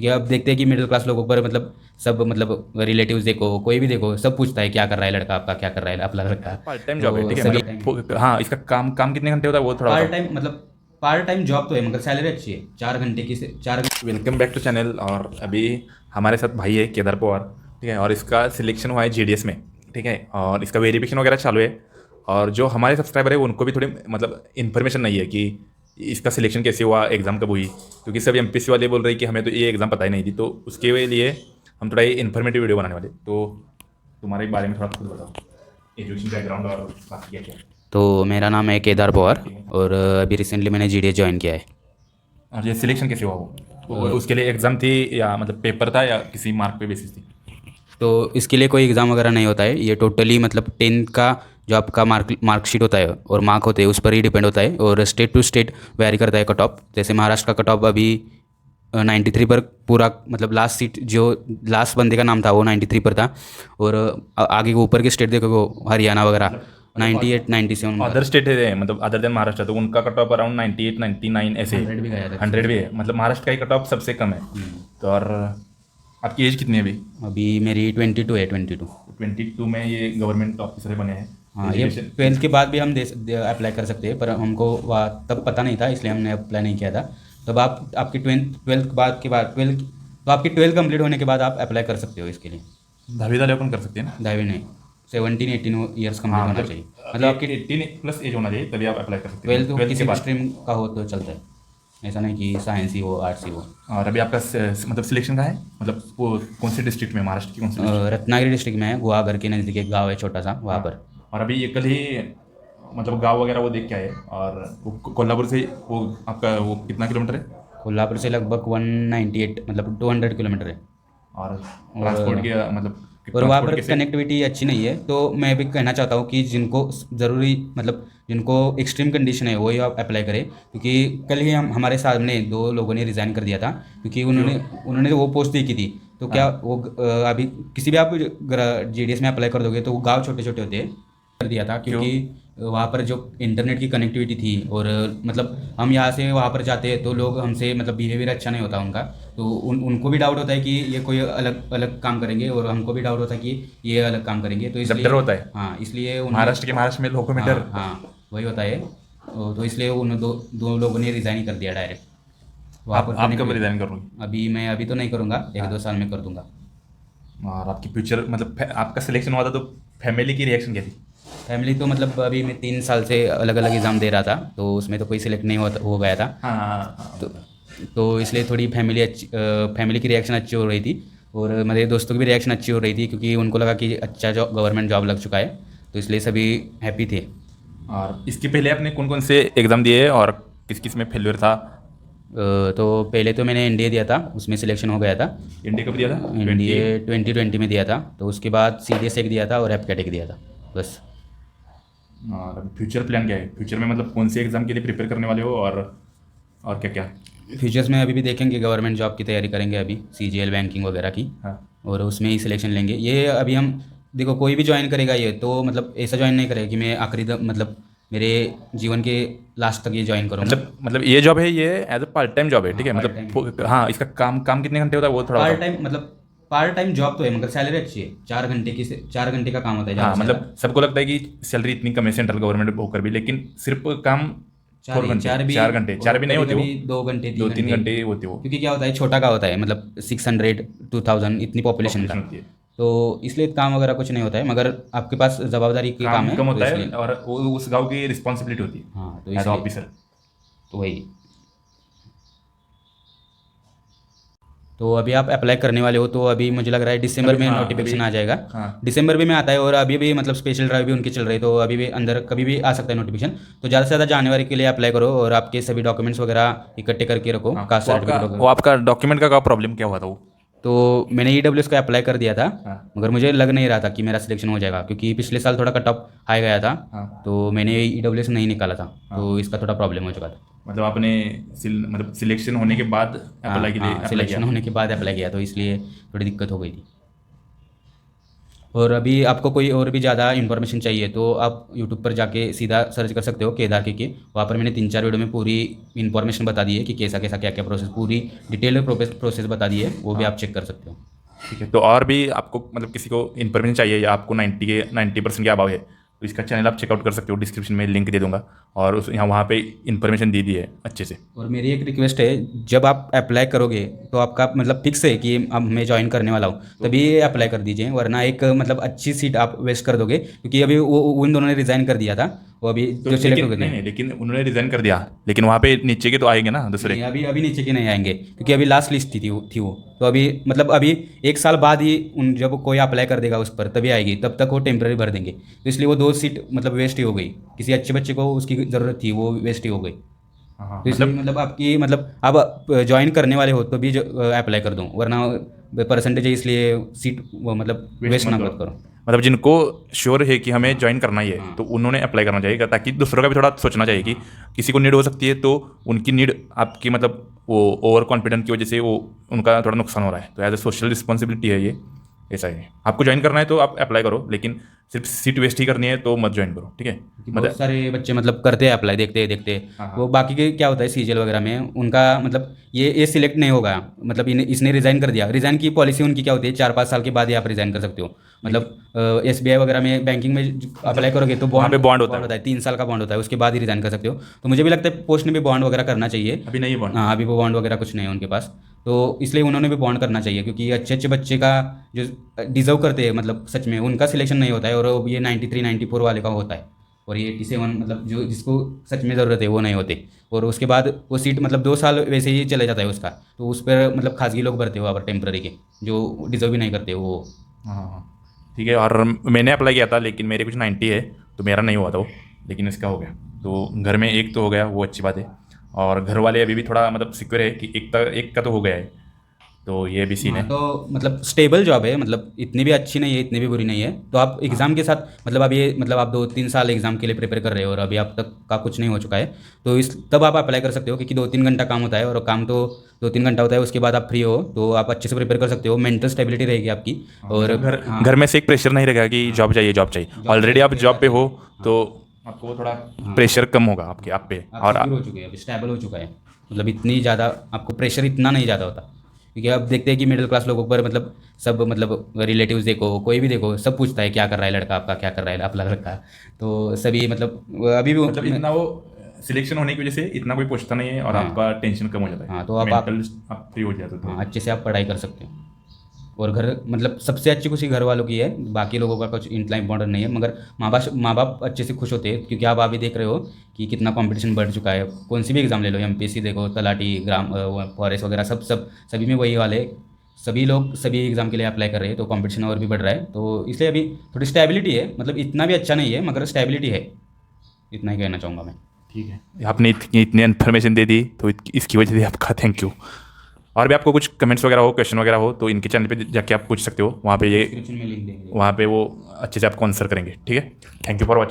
क्योंकि अब देखते हैं कि मिडिल क्लास लोगों पर मतलब सब मतलब रिलेटिव्स देखो, कोई भी देखो, सब पूछता है क्या कर रहा है लड़का आपका, क्या कर रहा है आपका लड़का। पार्ट टाइम जॉब है, तो ठीक है, सभी मतलब हाँ, इसका काम काम कितने घंटे होता है वो थोड़ा पार्ट बताओ। टाइम मतलब पार्ट टाइम जॉब तो है मगर सैलरी अच्छी है, 4 घंटे की से 4 घंटे। Welcome back to channel. और अभी हमारे साथ भाई है केदार पवार, ठीक है, और इसका सिलेक्शन हुआ है जीडीएस में, ठीक है, और इसका वेरिफिकेशन वगैरह चालू है। और जो हमारे सब्सक्राइबर है उनको भी थोड़ी मतलब इन्फॉर्मेशन नहीं है कि इसका सिलेक्शन कैसे हुआ, एग्ज़ाम कब हुई, क्योंकि सब एमपीएससी वाले बोल रहे हैं कि हमें तो ये एग्ज़ाम पता ही नहीं थी, तो उसके लिए हम थोड़ा ये इन्फॉर्मेटिव वीडियो बनाने वाले। तो तुम्हारे बारे में थोड़ा खुद बताओ, एजुकेशन बैकग्राउंड और बाकी क्या क्या। तो मेरा नाम है केदार पवार ठीक है। और अभी रिसेंटली मैंने जीडीएस ज्वाइन किया है। और ये सिलेक्शन कैसे हुआ उसके लिए एग्ज़ाम थी या मतलब पेपर था या किसी मार्क पे बेसिस थी। तो इसके लिए कोई एग्ज़ाम वगैरह नहीं होता है, ये टोटली मतलब 10th का जो आपका मार्कशीट होता है और मार्क होते हैं उस पर ही डिपेंड होता है, और स्टेट टू स्टेट वेरी करता है कट ऑफ। जैसे महाराष्ट्र का कट ऑफ अभी 93 पर पूरा मतलब लास्ट सीट जो लास्ट बंदे का नाम था वो 93 पर था। और आगे के ऊपर के स्टेट देखो, हरियाणा वगैरह मतलब 98 97 अदर स्टेट है, मतलब अदर देन महाराष्ट्र, तो उनका कट ऑफ अराउंड 98 99 ऐसे 100 भी गया था। 100 भी है, मतलब महाराष्ट्र का ही कट ऑफ सबसे कम है। तो और आपकी एज कितनी है अभी। अभी मेरी 22 है, 22। 22 में ये गवर्नमेंट ऑफिसर बने हैं हाँ, ये एजुकेशन। 12th के बाद भी हम अप्लाई कर सकते हैं, पर हमको वहाँ तब पता नहीं था इसलिए हमने अप्लाई नहीं किया था। तब आप आपकी 12th के बाद 12th तो आपकी 12th कंप्लीट होने के बाद आप अप्लाई कर सकते हो इसके लिए। 10वीं वाले अपन कर सकते हैं ना। 10वीं नहीं, 17 18 ईयर्स कंप्लीट हाँ होना मतलब चाहिए। मतलब आपकी 18 प्लस एज होना चाहिए तभी आप अप्लाई कर सकते हैं 12th 12th के किसी भी बाद। स्ट्रीम का हो तो चलता है, ऐसा नहीं कि साइंस ही हो आर्ट्स ही हो। और अभी आपका मतलब सिलेक्शन का है, मतलब वो कौन से डिस्ट्रिक्ट में, महाराष्ट्र की कौन सी डिस्ट्रिक्ट। रत्नागिरी डिस्ट्रिक्ट में है, गुहागर के नज़दीक एक गाँव है छोटा सा वहाँ पर। और अभी ये कल ही मतलब गांव वगैरह वो देख के आए, और वो कोल्हापुर से वो आपका वो कितना किलोमीटर है। कोल्हापुर से लगभग 198 मतलब 200 किलोमीटर है। और ट्रांसपोर्ट के मतलब और वहाँ ट्रांसपोर्ट पर कैसे। कनेक्टिविटी अच्छी नहीं है, तो मैं भी कहना चाहता हूँ कि जिनको ज़रूरी मतलब जिनको एक्सट्रीम कंडीशन है वही आप अप्लाई करें, क्योंकि कल ही हम हमारे सामने 2 लोगों ने रिज़ाइन कर दिया था, क्योंकि उन्होंने वो पोस्ट दी की थी। तो क्या हाँ। वो अभी किसी भी आप जीडीएस में अप्लाई कर दोगे तो वो गाँव छोटे छोटे होते हैं, कर दिया था क्यों। क्योंकि वहाँ पर जो इंटरनेट की कनेक्टिविटी थी और मतलब हम यहाँ से वहाँ पर जाते हैं तो लोग हमसे मतलब बिहेवियर अच्छा नहीं होता उनका। तो उनको भी डाउट होता है कि ये कोई अलग अलग काम करेंगे, और हमको भी डाउट होता है कि ये अलग काम करेंगे, तो जब इसलिए डर होता है हाँ इसलिए महाराष्ट्र में लोगों में हाँ डर। हाँ वही होता है। तो इसलिए उन दो लोगों ने रिज़ाइन ही कर दिया डायरेक्ट वहाँ पर आप कब कनेक्टिविटी। रिजाइन करोगे। अभी तो नहीं करूँगा, 1 2 साल में कर दूंगा। और आपकी फ्यूचर मतलब आपका सिलेक्शन हुआ था तो फैमिली की रिएक्शन क्या थी। फैमिली तो मतलब अभी मैं 3 साल से अलग अलग एग्ज़ाम दे रहा था, तो उसमें तो कोई सिलेक्ट नहीं हो गया था। हाँ हाँ हाँ, तो तो इसलिए थोड़ी फैमिली की रिएक्शन अच्छी हो रही थी, और मेरे दोस्तों की भी रिएक्शन अच्छी हो रही थी, क्योंकि उनको लगा कि अच्छा जॉब गवर्नमेंट जॉब लग चुका है, तो इसलिए सभी हैप्पी थे। और इसके पहले आपने कौन कौन से एग्ज़ाम दिए और किस किस में फेल्यूर था। तो पहले तो मैंने एनडीए दिया था, उसमें सिलेक्शन हो गया था। इंडिया कब दिया था 20। एनडीए 2020 में दिया था, तो उसके बाद सीडीएस एक दिया था और एपकैट दिया था बस। और फ्यूचर प्लान क्या है, फ्यूचर में मतलब कौन से एग्ज़ाम के लिए प्रिपेयर करने वाले हो, और क्या क्या। फ्यूचर्स में अभी भी देखेंगे, गवर्नमेंट जॉब की तैयारी करेंगे अभी, सीजीएल बैंकिंग वगैरह की, हाँ। और उसमें ही सिलेक्शन लेंगे। ये अभी हम देखो कोई भी ज्वाइन करेगा ये तो मतलब ऐसा ज्वाइन नहीं करेगा कि मैं मतलब मेरे जीवन के लास्ट तक ये ज्वाइन करूँगा। मतलब ये जॉब है, ये as a part time job है, ठीक है, पार्ट टाइम मतलब हाँ, इसका काम काम कितने घंटे होता है वो थोड़ा पार्ट बताओ। टाइम मतलब पार्ट टाइम जॉब तो है मगर सैलरी अच्छी है, 4 घंटे की 4 घंटे का काम होता है ज़्यादा हाँ से ज़्यादा। मतलब सबको लगता है कि सैलरी इतनी कम है सेंट्रल गवर्नमेंट होकर भी, लेकिन सिर्फ काम 4 घंटे, 4 घंटे, 4 भी नहीं होते वो, कभी 2 घंटे 2 3 3 घंटे। घंटे होते वो। क्योंकि क्या होता है छोटा का होता है मतलब 600 2000 इतनी पॉपुलेशन का, पॉपुलेशन होती है। तो इसलिए काम वगैरह कुछ नहीं होता है, मगर आपके पास जवाबदारी के काम काम है कम तो होता है इसलिए। और उस गांव की रिस्पॉन्सिबिलिटी होती है हाँ तो एज इसलिए ऑफिसर। तो वही। तो अभी आप अप्लाई करने वाले हो, तो अभी मुझे लग रहा है दिसंबर अभी में हाँ नोटिफिकेशन अभी आ जाएगा। हाँ। दिसंबर भी में आता है, और अभी भी मतलब स्पेशल ड्राइव भी उनकी चल रही है, तो अभी भी अंदर कभी भी आ सकता है नोटिफिकेशन। तो ज़्यादा से ज़्यादा जनवरी के लिए अप्लाई करो, और आपके सभी डॉक्यूमेंट्स वगैरह इकट्ठे करके रखो, हाँ कास्ट सर्टिफिकेट वो वगैरह। आपका डॉक्यूमेंट का प्रॉब्लम क्या हुआ था वो। तो मैंने ईडब्ल्यूएस का अप्लाई कर दिया था, हाँ मगर मुझे लग नहीं रहा था कि मेरा सिलेक्शन हो जाएगा, क्योंकि पिछले साल थोड़ा कट ऑफ हाई गया था, हाँ तो मैंने ईडब्ल्यूएस नहीं निकाला था, हाँ। तो इसका थोड़ा प्रॉब्लम हो चुका था। मतलब आपने मतलब सिलेक्शन होने के बाद हाँ अप्लाई के लिए हाँ, अप्लाई किया। सिलेक्शन होने के बाद अप्लाई किया, तो इसलिए थोड़ी दिक्कत हो गई थी। और अभी आपको कोई और भी ज़्यादा इन्फॉर्मेशन चाहिए तो आप यूट्यूब पर जाके सीधा सर्च कर सकते हो केदार के वहाँ पर मैंने 3-4 वीडियो में पूरी इन्फॉर्मेशन बता दी है कि कैसा कैसा क्या क्या प्रोसेस, पूरी डिटेल प्रोसेस बता दी है, वो भी आप चेक कर सकते हो। ठीक है। तो और भी आपको मतलब किसी को इन्फॉर्मेशन चाहिए या आपको 90% के अभाव है तो इसका चैनल आप चेकआउट कर सकते हो, डिस्क्रिप्शन में लिंक दे दूंगा और उस यहाँ वहाँ पे इन्फॉर्मेशन दी है अच्छे से। और मेरी एक रिक्वेस्ट है, जब आप अप्लाई करोगे तो आपका मतलब फिक्स है कि अब मैं ज्वाइन करने वाला हूँ तभी अप्लाई कर दीजिए, वरना एक मतलब अच्छी सीट आप वेस्ट कर दोगे, क्योंकि अभी वो उन दोनों ने रिज़ाइन कर दिया था, वो अभी तो जो सिलेक्ट हो गए नहीं थे। नहीं, लेकिन उन्होंने रिजाइन कर दिया, लेकिन वहाँ पे नीचे के तो आएंगे ना दूसरे। नहीं, अभी अभी नीचे के नहीं आएंगे क्योंकि अभी लास्ट लिस्ट थी वो। तो अभी मतलब अभी 1 साल बाद ही उन जब कोई अप्लाई कर देगा उस पर तभी आएगी, तब तक वो टेम्प्रेरी भर देंगे। तो इसलिए वो 2 सीट मतलब वेस्ट ही हो गई, किसी अच्छे बच्चे को उसकी ज़रूरत थी, वो वेस्ट ही हो गई। हाँ तो इसलिए मतलब मतलब आपकी मतलब आप ज्वाइन करने वाले हो तो भी अप्लाई कर दूँ, वरना परसेंटेज है इसलिए सीट वो मतलब वेस्ट ना मत करो। मतलब जिनको श्योर है कि हमें ज्वाइन करना ही है हाँ। तो उन्होंने अप्लाई करना चाहिए, ताकि दूसरों का भी थोड़ा सोचना चाहिए कि किसी को नीड हो सकती है तो उनकी नीड आपकी मतलब वो ओवर कॉन्फिडेंस की वजह से वो उनका थोड़ा नुकसान हो रहा है, तो एज ए सोशल रिस्पॉन्सिबिलिटी है ये, ऐसा है। आपको ज्वाइन करना है तो आप अप्लाई करो, लेकिन सिर्फ सीट वेस्ट ही करनी है तो मत ज्वाइन करो, ठीक है। क्योंकि मतलब बहुत सारे बच्चे मतलब करते हैं अप्लाई, देखते देखते हाँ, हाँ। वो बाकी के क्या होता है सीजीएल वगैरह में उनका मतलब ये सिलेक्ट नहीं होगा, मतलब इसने रिज़ाइन कर दिया। रिज़ाइन की पॉलिसी उनकी क्या होती है, 4-5 साल के बाद ही आप रिज़ाइन कर सकते हो। मतलब एसबीआई वगैरह में बैंकिंग में अप्लाई करोगे तो वहाँ पे bond होता है। होता है, 3 साल का बॉन्ड होता है, उसके बाद ही रिज़ाइन कर सकते हो। तो मुझे भी लगता है पोस्ट ने भी बॉन्ड वगैरह करना चाहिए। अभी नहीं बॉन्ड। हाँ, अभी वो बॉन्ड वगैरह कुछ नहीं है उनके पास, तो इसलिए उन्होंने भी बॉन्ड करना चाहिए, क्योंकि अच्छे अच्छे बच्चे का जो डिज़र्व करते हैं मतलब सच में उनका सिलेक्शन नहीं होता है, और ये 93-94 वाले का होता है, और ये 87 मतलब जो जिसको सच में ज़रूरत है वो नहीं होते। और उसके बाद वो सीट मतलब 2 साल वैसे ही चले जाता है उसका, तो उस पर मतलब खासगी लोग भरते हो वहाँ पर टेम्प्रेरी के, जो डिज़र्व भी नहीं करते वो। हाँ हाँ, ठीक है। और मैंने अप्लाई किया था लेकिन मेरे कुछ 90 है तो मेरा नहीं हुआ था वो, लेकिन इसका हो गया। तो घर में एक तो हो गया, वो अच्छी बात है। और घर वाले अभी भी थोड़ा मतलब सिक्योर है कि एक का तो हो गया है, तो ये भी सीन हाँ, है। तो मतलब स्टेबल जॉब है, मतलब इतनी भी अच्छी नहीं है इतनी भी बुरी नहीं है। तो आप एग्ज़ाम के साथ मतलब अब ये मतलब आप 2-3 साल एग्ज़ाम के लिए प्रिपेयर कर रहे हो और अभी आप तक का कुछ नहीं हो चुका है, तो इस तब आप अप्लाई कर सकते हो, क्योंकि 2-3 घंटा काम होता है, और काम तो 2-3 घंटा होता है, उसके बाद आप फ्री हो तो आप अच्छे से प्रिपेयर कर सकते हो, मेंटल स्टेबिलिटी रहेगी आपकी। और हाँ, घर में से एक प्रेशर नहीं रहेगा कि जॉब चाहिए जॉब चाहिए, ऑलरेडी आप जॉब पे हो तो आपको थोड़ा प्रेशर कम होगा आपके आप पे। आप और सिक्योर हो चुके हैं, अभी स्टेबल हो चुका है, मतलब इतनी ज़्यादा आपको प्रेशर इतना नहीं ज़्यादा होता। क्योंकि अब देखते हैं कि मिडिल क्लास लोगों पर मतलब सब मतलब रिलेटिव्स देखो, कोई भी देखो, सब पूछता है क्या कर रहा है लड़का आपका, क्या कर रहा है आपका लड़का। तो सभी मतलब अभी भी मतलब इतना वो सिलेक्शन होने की वजह से इतना कोई पूछता नहीं है और हाँ। आपका टेंशन कम हो जाता है। हाँ, तो आप मेंटल आप फ्री हो जाते हो। हाँ, अच्छे से आप पढ़ाई कर सकते हो। और घर मतलब सबसे अच्छी खुशी घर वालों की है, बाकी लोगों का कुछ इतना इम्पोर्टेंट नहीं है, मगर माँ बाप अच्छे से खुश होते हैं, क्योंकि आप अभी देख रहे हो कि कितना कंपटीशन बढ़ चुका है। कौन सी भी एग्ज़ाम ले लो, एमपीएससी देखो, तलाटी, ग्राम फॉरेस्ट वगैरह, सभी में वही वाले सभी लोग सभी एग्ज़ाम के लिए अप्लाई कर रहे हैं, तो कंपटीशन और भी बढ़ रहा है। तो इसलिए अभी थोड़ी स्टेबिलिटी है, मतलब इतना भी अच्छा नहीं है मगर स्टेबिलिटी है, इतना ही कहना चाहूँगा मैं। ठीक है, आपने इतनी इन्फॉर्मेशन दे दी तो इसकी वजह से आपका थैंक यू। और भी आपको कुछ कमेंट्स वगैरह हो, क्वेश्चन वगैरह हो तो इनके चैनल पे जाके आप पूछ सकते हो, वहाँ पे ये डिस्क्रिप्शन में लिंक देंगे। वहाँ पे वो अच्छे से आपको आंसर करेंगे, ठीक है। Thank you for watching.